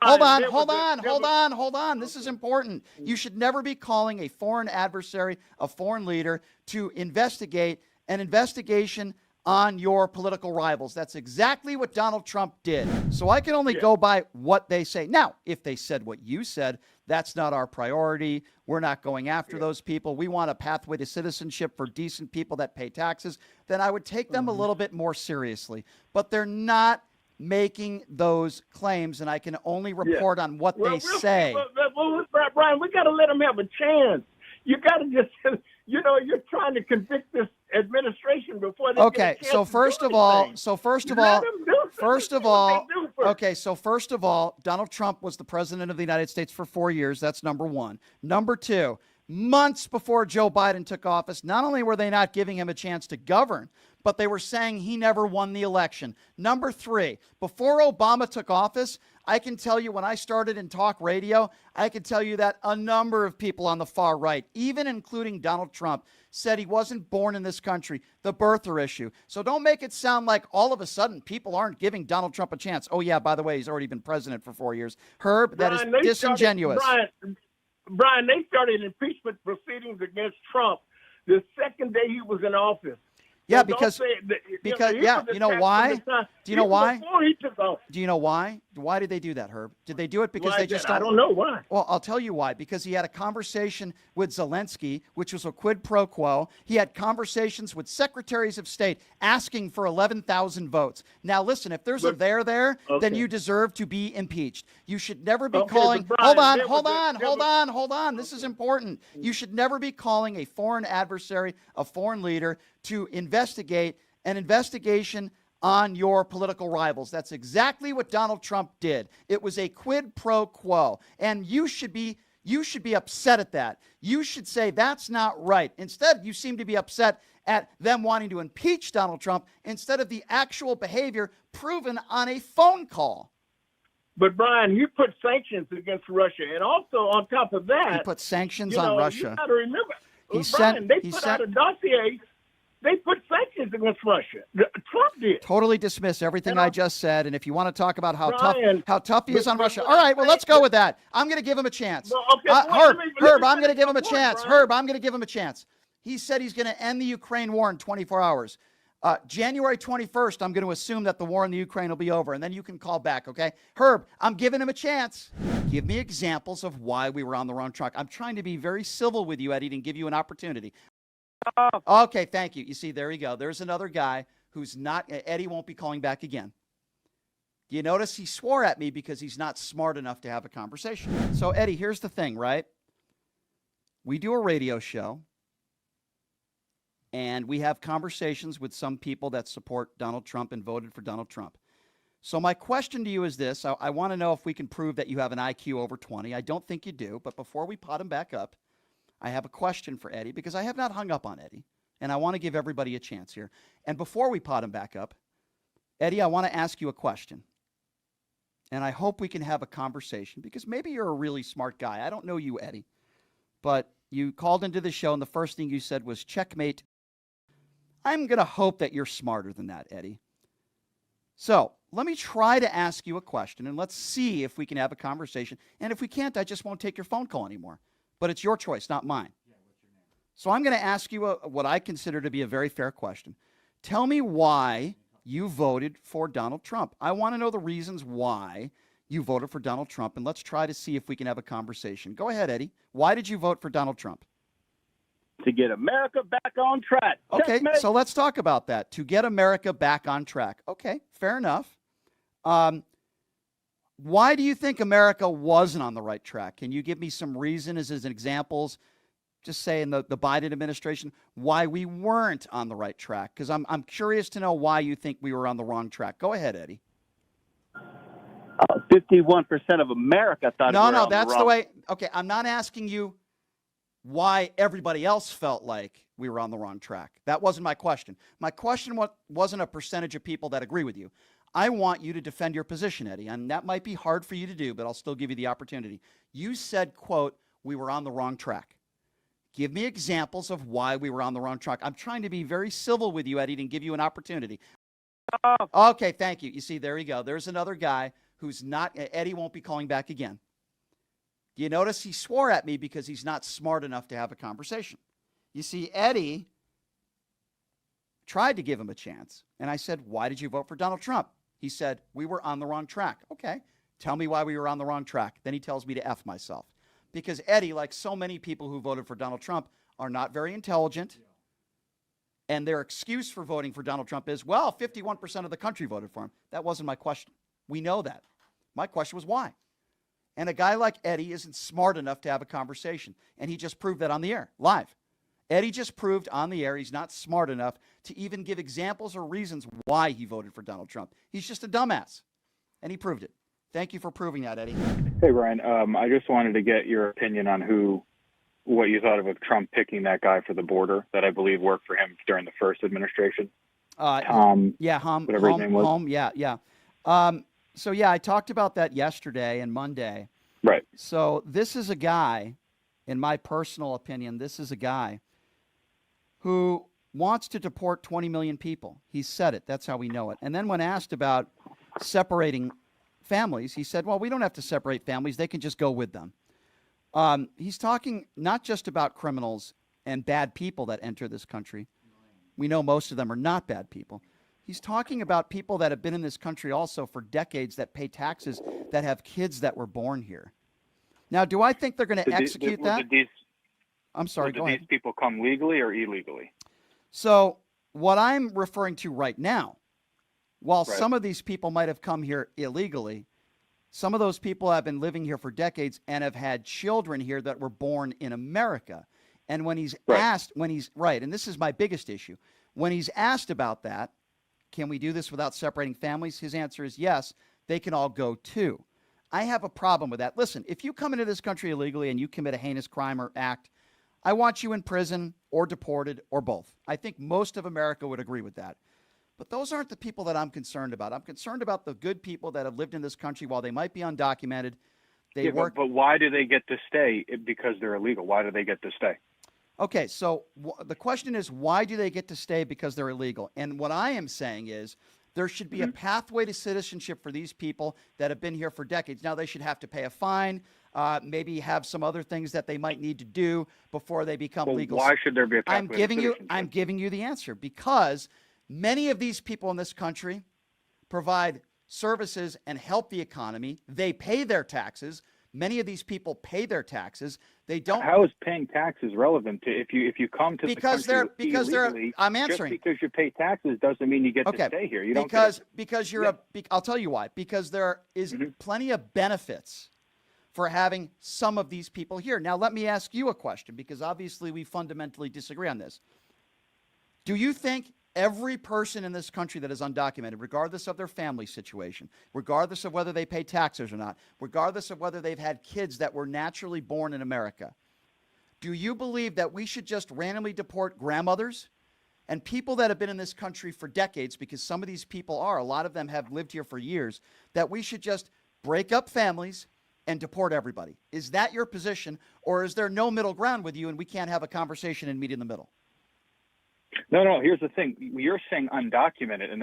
Hold on. This is important. You should never be calling a foreign adversary, a foreign leader, to investigate an investigation on your political rivals. That's exactly what Donald Trump did. So I can only go by what they say. Now, if they said what you said, that's not our priority. We're not going after those people. We want a pathway to citizenship for decent people that pay taxes. Then I would take them a little bit more seriously. But they're not making those claims, and I can only report on what they say. Brian, we got to let them have a chance. You got to just, you're trying to convict this administration before they get a chance so first of all, Donald Trump was the president of the United States for 4 years. That's number one. Number two, months before Joe Biden took office, not only were they not giving him a chance to govern, but they were saying he never won the election. Number three, before Obama took office, I can tell you when I started in talk radio, I can tell you that a number of people on the far right, even including Donald Trump, said he wasn't born in this country, the birther issue. So don't make it sound like all of a sudden people aren't giving Donald Trump a chance. Oh, yeah, by the way, he's already been president for 4 years. Herb, that is disingenuous. Brian, they started impeachment proceedings against Trump the second day he was in office. Yeah, because you know why? Do you know why? Before he took off. Do you know why? Why did they do that, Herb? Did they do it because they just I don't know why. Well, I'll tell you why. Because he had a conversation with Zelensky, which was a quid pro quo. He had conversations with secretaries of state asking for 11,000 votes. Now, listen, if there's a there, then you deserve to be impeached. You should never be calling. Brian, hold on. This is important. You should never be calling a foreign adversary, a foreign leader, to investigate an investigation on your political rivals. That's exactly what Donald Trump did. It was a quid pro quo, and you should be upset at that. You should say that's not right. Instead, you seem to be upset at them wanting to impeach Donald Trump instead of the actual behavior proven on a phone call. But Brian, you put sanctions against Russia, and also on top of that, he put sanctions on Russia. You got to remember, they put out a dossier. They put sanctions against Russia. Trump did. Totally dismiss everything I just said. And if you want to talk about how tough he is on Russia, all right, well, let's go with that. I'm going to give him a chance. Herb, I'm going to give him a chance. Herb, I'm going to give him a chance. He said he's going to end the Ukraine war in 24 hours. January 21st, I'm going to assume that the war in the Ukraine will be over, and then you can call back, okay? Herb, I'm giving him a chance. Give me examples of why we were on the wrong track. I'm trying to be very civil with you, Eddie, and give you an opportunity. Okay, thank you. You see, there you go. There's another guy who's not, Eddie won't be calling back again. Do you notice he swore at me because he's not smart enough to have a conversation? So, Eddie, here's the thing, right? We do a radio show, and we have conversations with some people that support Donald Trump and voted for Donald Trump. So my question to you is this. I want to know if we can prove that you have an IQ over 20. I don't think you do, but before we pot him back up, I have a question for Eddie because I have not hung up on Eddie, and I want to give everybody a chance here. And before we pot him back up, Eddie, I want to ask you a question, and I hope we can have a conversation because maybe you're a really smart guy. I don't know you, Eddie, but you called into the show, and the first thing you said was checkmate. I'm going to hope that you're smarter than that, Eddie. So let me try to ask you a question, and let's see if we can have a conversation. And if we can't, I just won't take your phone call anymore. But it's your choice, not mine. Yeah, what's your name? So I'm going to ask you what I consider to be a very fair question. Tell me why you voted for Donald Trump. I want to know the reasons why you voted for Donald Trump, and let's try to see if we can have a conversation. Go ahead, Eddie. Why did you vote for Donald Trump? To get America back on track. Okay, so let's talk about that. To get America back on track. Okay, fair enough. Why do you think America wasn't on the right track? Can you give me some reasons as examples, just say in the Biden administration, why we weren't on the right track? Because I'm curious to know why you think we were on the wrong track. Go ahead, Eddie. 51% of America thought No, that's the way. Okay, I'm not asking you why everybody else felt like we were on the wrong track. That wasn't my question. My question wasn't a percentage of people that agree with you. I want you to defend your position, Eddie, and that might be hard for you to do, but I'll still give you the opportunity. You said, quote, we were on the wrong track. Give me examples of why we were on the wrong track. I'm trying to be very civil with you, Eddie, and give you an opportunity. Okay, thank you. You see, there you go. There's another guy who's not, Eddie won't be calling back again. Do you notice he swore at me because he's not smart enough to have a conversation? You see, Eddie tried to give him a chance. And I said, why did you vote for Donald Trump? He said, we were on the wrong track. Okay, tell me why we were on the wrong track. Then he tells me to F myself. Because Eddie, like so many people who voted for Donald Trump, are not very intelligent. And their excuse for voting for Donald Trump is, well, 51% of the country voted for him. That wasn't my question. We know that. My question was why? And a guy like Eddie isn't smart enough to have a conversation. And he just proved that on the air, live. Eddie just proved on the air he's not smart enough to even give examples or reasons why he voted for Donald Trump. He's just a dumbass. And he proved it. Thank you for proving that, Eddie. Hey, Brian. I just wanted to get your opinion on what you thought of Trump picking that guy for the border that I believe worked for him during the first administration. Tom, yeah, whatever his name was. Yeah. So, yeah, I talked about that yesterday and Monday. Right. So this is a guy, in my personal opinion, this is a guy who wants to deport 20 million people. He said it. That's how we know it. And then when asked about separating families, he said, well, we don't have to separate families. They can just go with them. He's talking not just about criminals and bad people that enter this country. We know most of them are not bad people. He's talking about people that have been in this country also for decades that pay taxes, that have kids that were born here. Now, do I think they're going to execute that? I'm sorry, go ahead. Did these people come legally or illegally? So what I'm referring to right now, while Right. some of these people might have come here illegally, some of those people have been living here for decades and have had children here that were born in America. And when he's asked, and this is my biggest issue, when he's asked about that, can we do this without separating families? His answer is yes, they can all go too. I have a problem with that. Listen, if you come into this country illegally and you commit a heinous crime or act, I want you in prison or deported or both. I think most of America would agree with that. But those aren't the people that I'm concerned about. I'm concerned about the good people that have lived in this country while they might be undocumented. They work. But why do they get to stay? Because they're illegal. Why do they get to stay? Okay, so the question is, why do they get to stay because they're illegal? And what I am saying is there should be a pathway to citizenship for these people that have been here for decades. Now, they should have to pay a fine, maybe have some other things that they might need to do before they become legal. Why should there be a pathway I'm giving to you the answer because many of these people in this country provide services and help the economy. They pay their taxes. Many of these people pay their taxes. They don't. How is paying taxes relevant to if you come to the country illegally? I'm answering. Just because you pay taxes doesn't mean you get to stay here. You because you're I'll tell you why. Because there is plenty of benefits for having some of these people here. Now let me ask you a question because obviously we fundamentally disagree on this. Do you think every person in this country that is undocumented, regardless of their family situation, regardless of whether they pay taxes or not, regardless of whether they've had kids that were naturally born in America, do you believe that we should just randomly deport grandmothers and people that have been in this country for decades, because some of these people a lot of them have lived here for years, that we should just break up families and deport everybody? Is that your position, or is there no middle ground with you and we can't have a conversation and meet in the middle? No. Here's the thing. You're saying undocumented, and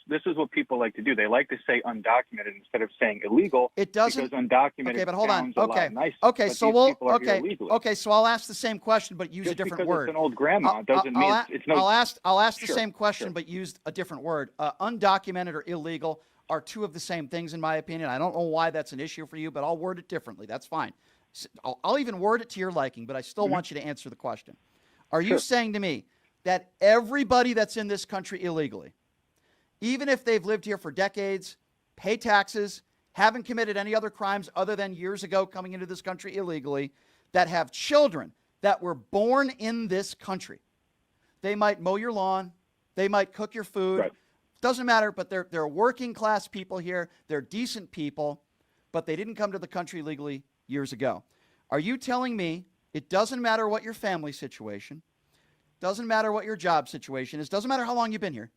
this is what people like to do. They like to say undocumented instead of saying illegal. It doesn't. Because undocumented. Okay, but hold on. Sounds a lot nicer, Okay. but So these people are here illegally. Okay. So I'll ask the same question, but use a different word. It's an old grandma doesn't mean it's no. I'll ask the same question, but use a different word. Undocumented or illegal are two of the same things, in my opinion. I don't know why that's an issue for you, but I'll word it differently. That's fine. I'll even word it to your liking, but I still want you to answer the question. Are you saying to me that everybody that's in this country illegally, even if they've lived here for decades, pay taxes, haven't committed any other crimes other than years ago coming into this country illegally, that have children that were born in this country, they might mow your lawn, they might cook your food, doesn't matter, but they're working class people here, they're decent people, but they didn't come to the country legally years ago. Are you telling me it doesn't matter what your family situation, doesn't matter what your job situation is, doesn't matter how long you've been here,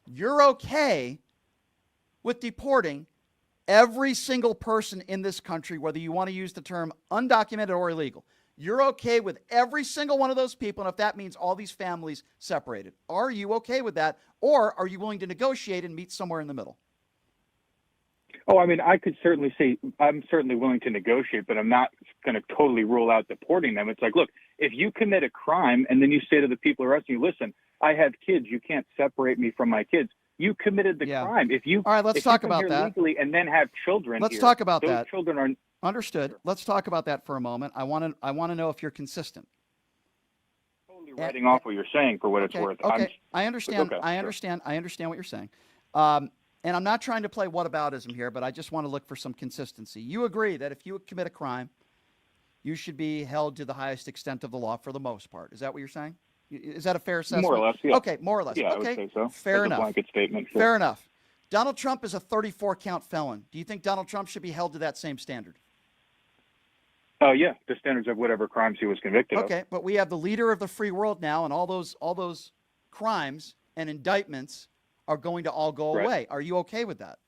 you're okay with deporting every single person in this country, whether you want to use the term undocumented or illegal? You're okay with every single one of those people, and if that means all these families separated. Are you okay with that, or are you willing to negotiate and meet somewhere in the middle? Oh, I mean, I could certainly say I'm certainly willing to negotiate, but I'm not going to totally rule out deporting them. It's like, look, if you commit a crime and then you say to the people arresting you, listen, I have kids. You can't separate me from my kids. You committed the crime. If you all right, let's if talk you come about here that legally and then have children, let's here, talk about those that. Children are understood. Let's talk about that for a moment. I want to know if you're consistent. totally writing off what you're saying for what it's worth. Okay, I understand. Okay, I sure. understand. I understand what you're saying. And I'm not trying to play whataboutism here, but I just want to look for some consistency. You agree that if you commit a crime, you should be held to the highest extent of the law for the most part. Is that what you're saying? Is that a fair assessment? More or less, yeah. Okay, more or less. Yeah, okay, I would say so. Fair That's enough. a blanket statement. Sure. Fair enough. Donald Trump is a 34-count felon. Do you think Donald Trump should be held to that same standard? Yeah, the standards of whatever crimes he was convicted of. Okay, but we have the leader of the free world now, and all those crimes and indictments are going to all go away. Are you okay with that?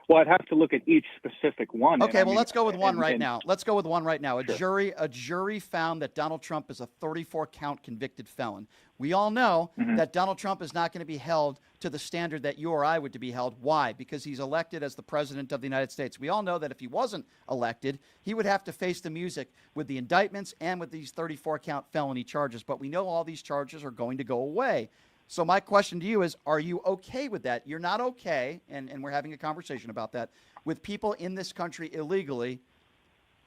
Well, I'd have to look at each specific one. Okay, well, let's go with one right now. Let's go with one right now. Sure. A jury found that Donald Trump is a 34-count convicted felon. We all know that Donald Trump is not going to be held to the standard that you or I would to be held. Why? Because he's elected as the president of the United States. We all know that if he wasn't elected, he would have to face the music with the indictments and with these 34-count felony charges. But we know all these charges are going to go away. So my question to you is, are you okay with that? You're not okay, and we're having a conversation about that, with people in this country illegally.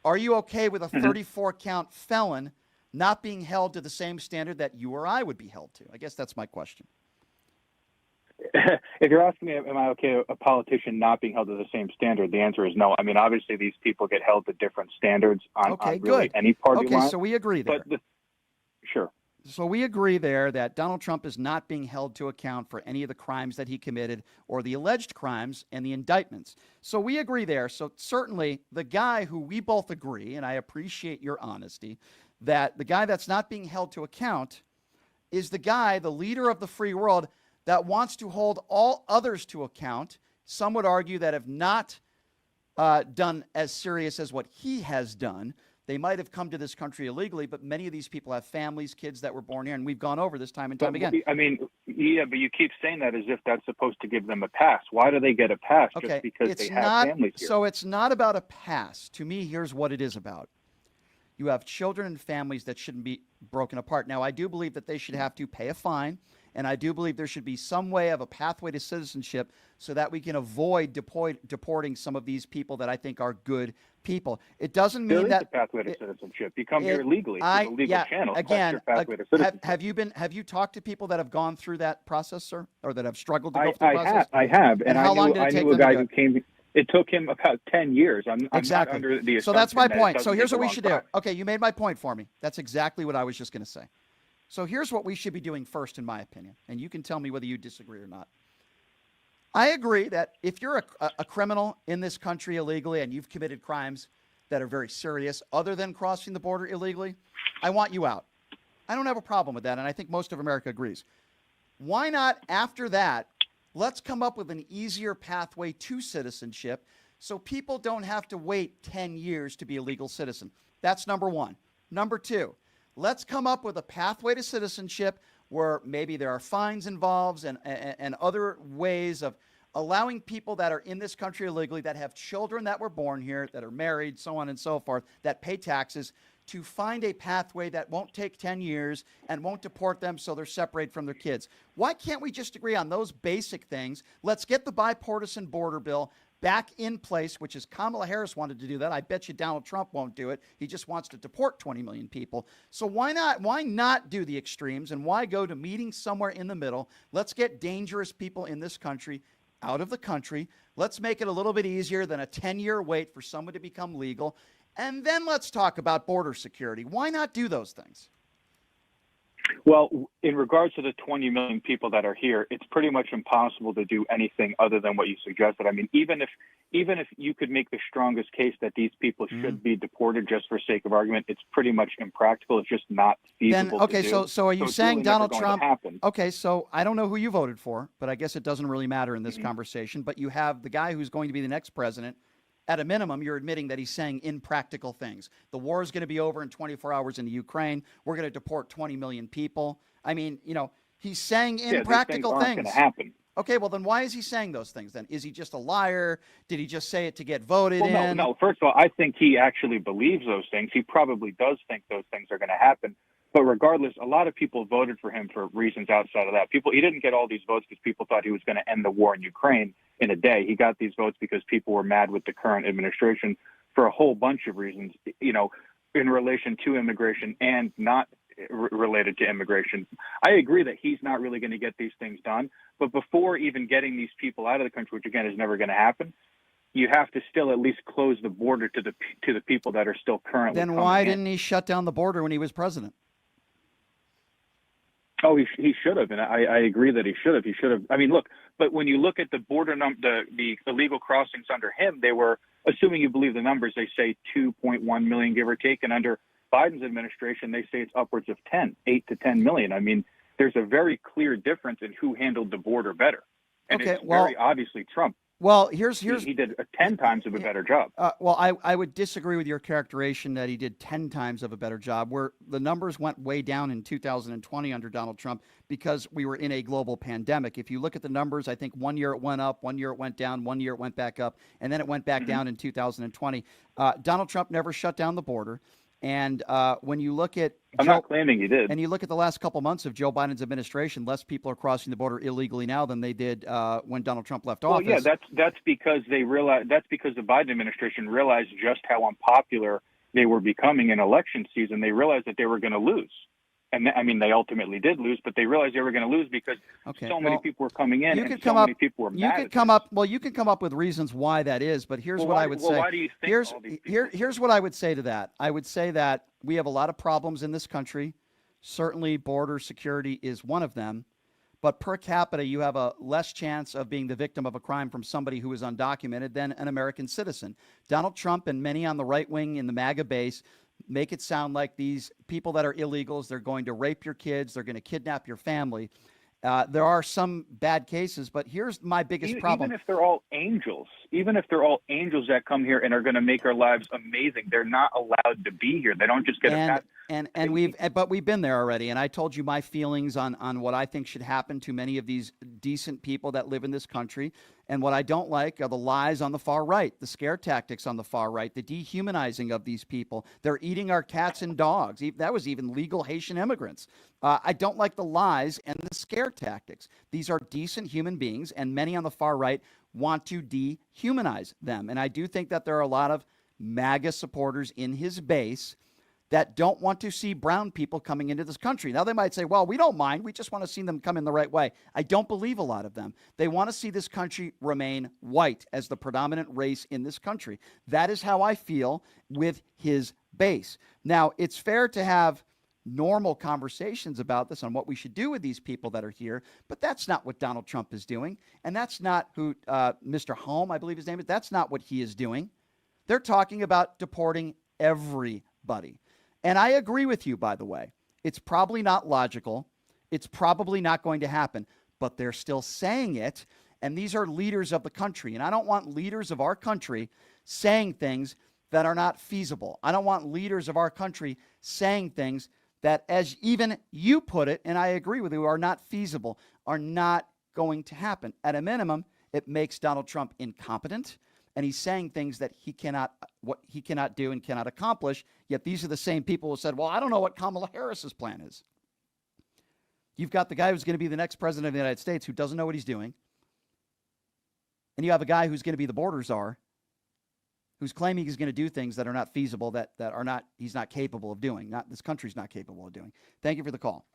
Are you okay with a 34-count felon not being held to the same standard that you or I would be held to? I guess that's my question. If you're asking me, am I okay with a politician not being held to the same standard, the answer is no. I mean, obviously, these people get held to different standards on really any party line. Okay, so we agree there. Sure. So we agree there that Donald Trump is not being held to account for any of the crimes that he committed or the alleged crimes and the indictments. So we agree there. So certainly the guy who we both agree, and I appreciate your honesty, that the guy that's not being held to account is the guy, the leader of the free world, that wants to hold all others to account. Some would argue that have not done as serious as what he has done. They might have come to this country illegally, but many of these people have families, kids that were born here, and we've gone over this time and time again. I mean, yeah, but you keep saying that as if that's supposed to give them a pass. Why do they get a pass just because they have families here? So it's not about a pass. To me, here's what it is about. You have children and families that shouldn't be broken apart. Now, I do believe that they should have to pay a fine, and I do believe there should be some way of a pathway to citizenship so that we can avoid deporting some of these people that I think are good people. It doesn't mean that there is a pathway to citizenship. You come here legally through the legal channel. Again, That's your pathway to citizenship. have you talked to people that have gone through that process, sir, or that have struggled to go through the process? I have. And how long did it take I knew a guy them who came. It took him about 10 years. I'm not under the assumption so that's my that point. it So here's doesn't what we take should a long do. Okay, you made my point for me. That's exactly what I was just going to say. So here's what we should be doing first, in my opinion, and you can tell me whether you disagree or not. I agree that if you're a criminal in this country illegally and you've committed crimes that are very serious, other than crossing the border illegally, I want you out. I don't have a problem with that, and I think most of America agrees. Why not, after that, let's come up with an easier pathway to citizenship so people don't have to wait 10 years to be a legal citizen. That's number one. Number two, let's come up with a pathway to citizenship where maybe there are fines involved and other ways of allowing people that are in this country illegally, that have children that were born here, that are married, so on and so forth, that pay taxes, to find a pathway that won't take 10 years and won't deport them so they're separated from their kids. Why can't we just agree on those basic things? Let's get the bipartisan border bill back in place, which is Kamala Harris wanted to do that. I bet you Donald Trump won't do it. He just wants to deport 20 million people. So why not do the extremes, and why go to meetings somewhere in the middle? Let's get dangerous people in this country out of the country. Let's make it a little bit easier than a 10-year wait for someone to become legal. And then let's talk about border security. Why not do those things? Well, in regards to the 20 million people that are here, it's pretty much impossible to do anything other than what you suggested. I mean, even if you could make the strongest case that these people should be deported just for sake of argument, it's pretty much impractical. It's just not feasible to do. So are you saying really Donald never going to Trump? happen. Okay, so I don't know who you voted for, but I guess it doesn't really matter in this conversation. But you have the guy who's going to be the next president. At a minimum, you're admitting that he's saying impractical things. The war is going to be over in 24 hours in the Ukraine. We're going to deport 20 million people. I mean, he's saying impractical these things aren't going to happen. Okay, well then why is he saying those things then? Is he just a liar? Did he just say it to get voted Well, in? no. First of all, I think he actually believes those things. He probably does think those things are going to happen. But regardless, a lot of people voted for him for reasons outside of that. He didn't get all these votes because people thought he was going to end the war in Ukraine in a day. He got these votes because people were mad with the current administration for a whole bunch of reasons, in relation to immigration and not related to immigration. I agree that he's not really going to get these things done. But before even getting these people out of the country, which again is never going to happen, you have to still at least close the border to the people that are still currently. Then why didn't he shut down the border when he was president? Oh, he should have, and I agree that he should have. He should have. I mean, look, but when you look at the border the illegal crossings under him, they were, assuming you believe the numbers, they say 2.1 million, give or take, and under Biden's administration, they say it's upwards of 8 to 10 million. I mean, there's a very clear difference in who handled the border better, and it's very obviously Trump. Well, here's he did 10 times of a better job. Well, I would disagree with your characterization that he did 10 times of a better job, where the numbers went way down in 2020 under Donald Trump because we were in a global pandemic. If you look at the numbers, I think 1 year it went up, 1 year it went down, 1 year it went back up, and then it went back down in 2020. Donald Trump never shut down the border. And when you look at I'm not claiming he did. And you look at the last couple months of Joe Biden's administration, less people are crossing the border illegally now than they did when Donald Trump left office. Well, yeah, that's because they realized, that's because the Biden administration realized just how unpopular they were becoming in election season. They realized that they were going to lose. And I mean, they ultimately did lose, but they realized they were going to lose because so many people were coming in and so many people were mad. You can come up with reasons why that is, but here's what I would say. Why do you think here's what I would say to that. I would say that we have a lot of problems in this country. Certainly, border security is one of them. But per capita, you have a less chance of being the victim of a crime from somebody who is undocumented than an American citizen. Donald Trump and many on the right wing in the MAGA base make it sound like these people that are illegals, they're going to rape your kids, they're going to kidnap your family. There are some bad cases, but here's my biggest problem. Even if they're all angels that come here and are going to make our lives amazing, they're not allowed to be here. They don't just get a pass. But we've been there already, and I told you my feelings on what I think should happen to many of these decent people that live in this country. And what I don't like are the lies on the far right, the scare tactics on the far right, the dehumanizing of these people. They're eating our cats and dogs. That was even legal Haitian immigrants. I don't like the lies and the scare tactics. These are decent human beings, and many on the far right want to dehumanize them. And I do think that there are a lot of MAGA supporters in his base that don't want to see brown people coming into this country. Now, they might say, well, we don't mind. We just want to see them come in the right way. I don't believe a lot of them. They want to see this country remain white as the predominant race in this country. That is how I feel with his base. Now, it's fair to have normal conversations about this on what we should do with these people that are here, but that's not what Donald Trump is doing. And that's not who Mr. Home, I believe his name is, that's not what he is doing. They're talking about deporting everybody. And I agree with you, by the way. It's probably not logical. It's probably not going to happen, but they're still saying it. And these are leaders of the country. And I don't want leaders of our country saying things that are not feasible. I don't want leaders of our country saying things that, as even you put it, and I agree with you, are not feasible, are not going to happen. At a minimum, it makes Donald Trump incompetent. And he's saying things that he cannot do and cannot accomplish. Yet these are the same people who said, well, I don't know what Kamala Harris's plan is. You've got the guy who's going to be the next president of the United States who doesn't know what he's doing. And you have a guy who's going to be the border czar, who's claiming he's going to do things that are not feasible, that are not, he's not capable of doing, this country's not capable of doing. Thank you for the call.